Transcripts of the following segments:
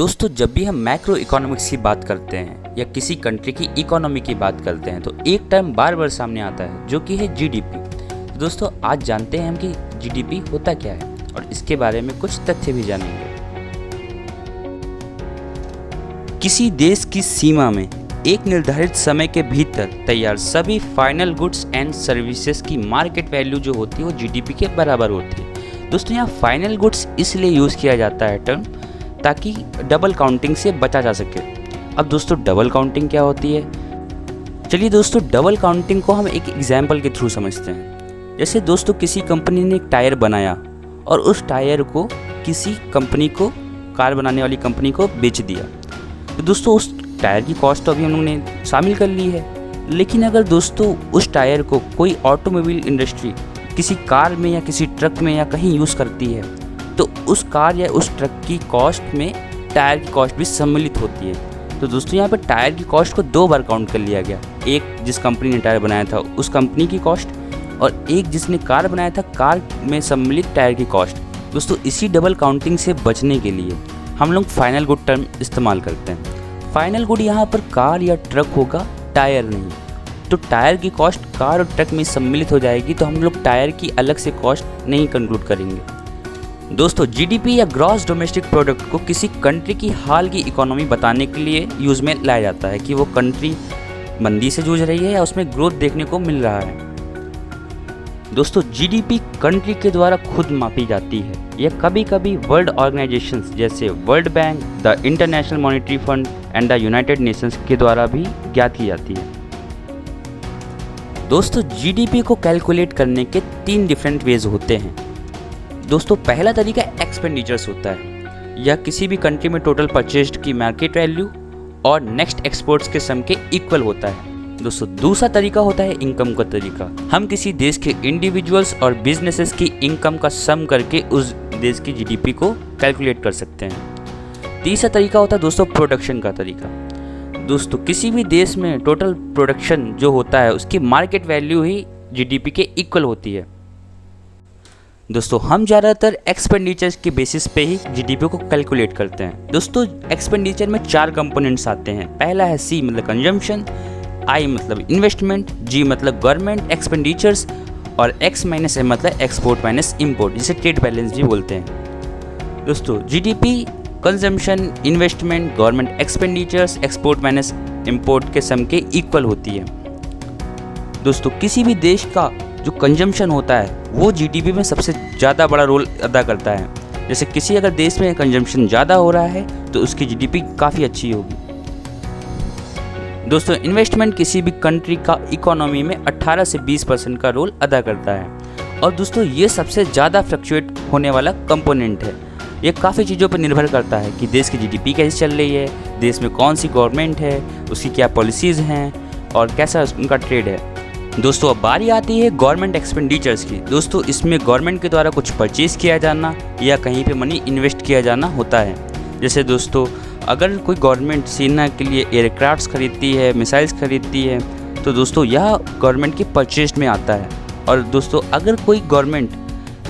दोस्तों, जब भी हम मैक्रो इकोनॉमिक्स की बात करते हैं या किसी कंट्री की इकोनॉमी की बात करते हैं तो एक टर्म बार बार सामने आता है जो कि है जीडीपी। तो दोस्तों, आज जानते हैं हम कि जीडीपी होता क्या है और इसके बारे में कुछ तथ्य भी जानेंगे। किसी देश की सीमा में एक निर्धारित समय के भीतर तैयार सभी फाइनल गुड्स एंड सर्विसेज की मार्केट वैल्यू जो होती है वो जीडीपी के बराबर होती है। दोस्तों, यहाँ फाइनल गुड्स इसलिए यूज़ किया जाता है टर्म ताकि डबल काउंटिंग से बचा जा सके। अब दोस्तों, डबल काउंटिंग क्या होती है? चलिए दोस्तों, डबल काउंटिंग को हम एक एग्जाम्पल के थ्रू समझते हैं। जैसे दोस्तों, किसी कंपनी ने एक टायर बनाया और उस टायर को किसी कंपनी को, कार बनाने वाली कंपनी को बेच दिया। तो दोस्तों, उस टायर की कॉस्ट तो अभी हम लोगों ने शामिल कर ली है, लेकिन अगर दोस्तों उस टायर को कोई ऑटोमोबाइल इंडस्ट्री किसी कार में या किसी ट्रक में या कहीं यूज़ करती है तो उस कार या उस ट्रक की कॉस्ट में टायर की कॉस्ट भी सम्मिलित होती है। तो दोस्तों, यहाँ पर टायर की कॉस्ट को दो बार काउंट कर लिया गया, एक जिस कंपनी ने टायर बनाया था उस कंपनी की कॉस्ट और एक जिसने कार बनाया था कार में सम्मिलित टायर की कॉस्ट। दोस्तों, इसी डबल काउंटिंग से बचने के लिए हम लोग फाइनल गुड टर्म इस्तेमाल करते हैं। फाइनल गुड यहाँ पर कार या ट्रक होगा, टायर नहीं। तो टायर की कॉस्ट कार और ट्रक में सम्मिलित हो जाएगी, तो हम लोग टायर की अलग से कॉस्ट नहीं कंक्लूड करेंगे। दोस्तों, जीडीपी या ग्रॉस डोमेस्टिक प्रोडक्ट को किसी कंट्री की हाल की इकोनॉमी बताने के लिए यूज़ में लाया जाता है कि वो कंट्री मंदी से जूझ रही है या उसमें ग्रोथ देखने को मिल रहा है। दोस्तों, जीडीपी कंट्री के द्वारा खुद मापी जाती है या कभी कभी वर्ल्ड ऑर्गेनाइजेशंस जैसे world bank, the international monetary fund and the United Nations के द्वारा भी ज्ञात की जाती है। दोस्तों, जीडीपी को कैलकुलेट करने के 3 डिफरेंट वेज होते हैं। दोस्तों, पहला तरीका एक्सपेंडिचर्स होता है, यह किसी भी कंट्री में टोटल परचेज्ड की मार्केट वैल्यू और नेक्स्ट एक्सपोर्ट्स के सम के इक्वल होता है। दोस्तों, दूसरा तरीका होता है इनकम का तरीका। हम किसी देश के इंडिविजुअल्स और बिजनेसेस की इनकम का सम करके उस देश की जीडीपी को कैलकुलेट कर सकते हैं। तीसरा तरीका होता है दोस्तों प्रोडक्शन का तरीका। दोस्तों, किसी भी देश में टोटल प्रोडक्शन जो होता है उसकी मार्केट वैल्यू ही जीडीपी के इक्वल होती है। दोस्तों, हम ज़्यादातर एक्सपेंडिचर्स के बेसिस पे ही जीडीपी को कैलकुलेट करते हैं। दोस्तों, एक्सपेंडिचर में 4 कंपोनेंट्स आते हैं। पहला है सी मतलब कंजम्पशन, आई मतलब इन्वेस्टमेंट, जी मतलब गवर्नमेंट एक्सपेंडिचर्स और एक्स माइनस एम मतलब एक्सपोर्ट माइनस इम्पोर्ट, जिसे ट्रेड बैलेंस भी बोलते हैं। दोस्तों, GDP consumption, investment, government expenditures, export minus import के सम के इक्वल होती है। दोस्तों, किसी भी देश का जो कंजम्पशन होता है वो जीडीपी में सबसे ज़्यादा बड़ा रोल अदा करता है। जैसे किसी अगर देश में कंजम्पशन ज़्यादा हो रहा है तो उसकी जीडीपी काफ़ी अच्छी होगी। दोस्तों, इन्वेस्टमेंट किसी भी कंट्री का इकोनॉमी में 18 से 20% का रोल अदा करता है और दोस्तों ये सबसे ज़्यादा फ्लक्चुएट होने वाला कंपोनेंट है। ये काफ़ी चीज़ों पर निर्भर करता है कि देश की जीडीपी कैसे चल रही है, देश में कौन सी गवर्नमेंट है, उसकी क्या पॉलिसीज़ हैं और कैसा उनका ट्रेड है। दोस्तों, अब बारी आती है गवर्नमेंट एक्सपेंडिचर्स की। दोस्तों, इसमें गवर्नमेंट के द्वारा कुछ परचेज़ किया जाना या कहीं पे मनी इन्वेस्ट किया जाना होता है। जैसे दोस्तों, अगर कोई गवर्नमेंट सेना के लिए एयरक्राफ्ट्स खरीदती है, मिसाइल्स खरीदती है, तो दोस्तों यह गवर्नमेंट की परचेज में आता है। और दोस्तों, अगर कोई गवर्नमेंट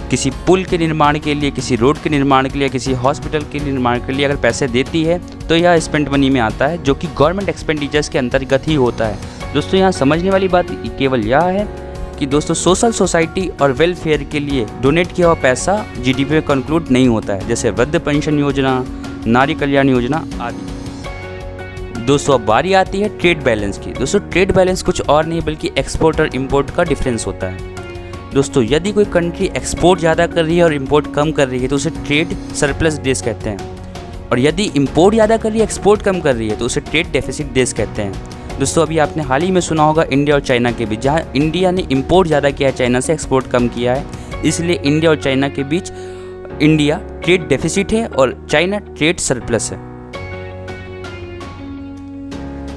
किसी पुल के निर्माण के लिए, किसी रोड के निर्माण के लिए, किसी हॉस्पिटल के निर्माण के लिए अगर पैसे देती है तो यह स्पेंड मनी में आता है, जो कि गवर्नमेंट एक्सपेंडिचर्स के अंतर्गत ही होता है। दोस्तों, यहाँ समझने वाली बात केवल यह है कि दोस्तों सोशल सोसाइटी और वेलफेयर के लिए डोनेट किया हुआ पैसा जीडीपी में कंक्लूड नहीं होता है, जैसे वृद्ध पेंशन योजना, नारी कल्याण योजना आदि। दोस्तों, अब बारी आती है ट्रेड बैलेंस की। दोस्तों, ट्रेड बैलेंस कुछ और नहीं बल्कि एक्सपोर्ट और इम्पोर्ट का डिफरेंस होता है। दोस्तों, यदि कोई कंट्री एक्सपोर्ट ज़्यादा कर रही है और इम्पोर्ट कम कर रही है तो उसे ट्रेड सरप्लस देश कहते हैं, और यदि इम्पोर्ट ज़्यादा कर रही है, एक्सपोर्ट कम कर रही है तो उसे ट्रेड डेफिसिट देश कहते हैं। दोस्तों, अभी आपने हाल ही में सुना होगा इंडिया और चाइना के बीच, जहाँ इंडिया ने इम्पोर्ट ज़्यादा किया है, चाइना से एक्सपोर्ट कम किया है, इसलिए इंडिया और चाइना के बीच इंडिया ट्रेड डेफिसिट है और चाइना ट्रेड सरप्लस है।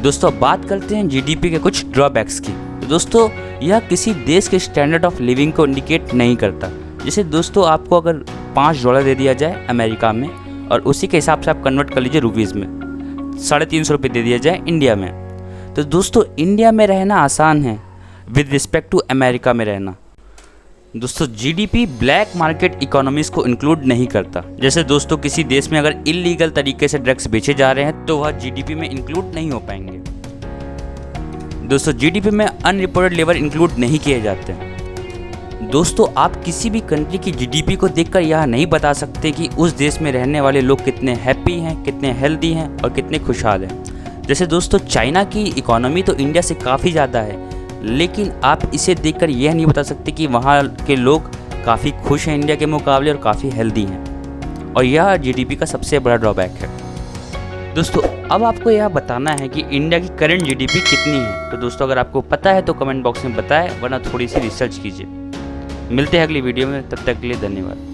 दोस्तों, अब बात करते हैं जीडीपी के कुछ ड्रॉबैक्स की। तो दोस्तों, यह किसी देश के स्टैंडर्ड ऑफ लिविंग को इंडिकेट नहीं करता। जैसे दोस्तों, आपको अगर $5 दे दिया जाए अमेरिका में और उसी के हिसाब से आप कन्वर्ट कर लीजिए रुपीज़ में, 350 रुपये दे दिया जाए इंडिया में, तो दोस्तों इंडिया में रहना आसान है विद रिस्पेक्ट टू अमेरिका में रहना। दोस्तों जीडीपी ब्लैक मार्केट इकोनॉमीज को इंक्लूड नहीं करता। जैसे दोस्तों किसी देश में अगर इलीगल तरीके से ड्रग्स बेचे जा रहे हैं तो वह जीडीपी में इंक्लूड नहीं हो पाएंगे। दोस्तों जीडीपी में अनरिपोर्टेड लेबर इंक्लूड नहीं किए जाते हैं। दोस्तों आप किसी भी कंट्री की जीडीपी को देखकर यह नहीं बता सकते कि उस देश में रहने वाले लोग कितने हैप्पी हैं, कितने हेल्दी हैं और कितने खुशहाल हैं। जैसे दोस्तों चाइना की इकोनॉमी तो इंडिया से काफ़ी ज़्यादा है, लेकिन आप इसे देखकर यह नहीं बता सकते कि वहाँ के लोग काफ़ी खुश हैं इंडिया के मुकाबले और काफ़ी हेल्दी हैं, और यह जीडीपी का सबसे बड़ा ड्रॉबैक है। दोस्तों अब आपको यह बताना है कि इंडिया की करंट जीडीपी कितनी है। तो दोस्तों अगर आपको पता है तो कमेंट बॉक्स में बताएं, वरना थोड़ी सी रिसर्च कीजिए। मिलते हैं अगली वीडियो में, तब तक के लिए धन्यवाद।